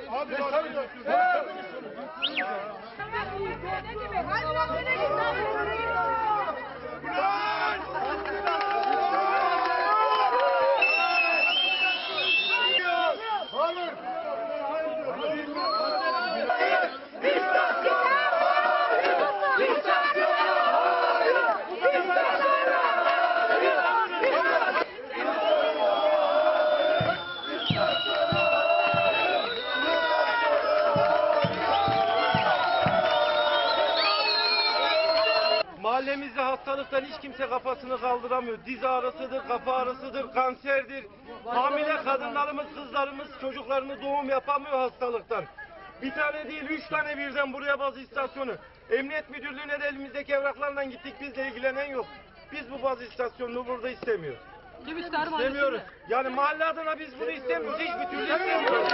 Abi Mahallemizde hastalıktan hiç kimse kafasını kaldıramıyor. Diz ağrısıdır, kafa ağrısıdır, kanserdir. Hamile kadınlarımız, kızlarımız çocuklarını doğum yapamıyor hastalıktan. Bir tane değil, 3 tane birden buraya baz istasyonu. Emniyet Müdürlüğü'ne de elimizdeki evraklarla gittik, bizle ilgilenen yok. Biz bu baz istasyonunu burada istemiyoruz. Kim ister İstemiyoruz. Yani mahalle adına biz bunu istemiyoruz, hiçbir türlü istemiyoruz.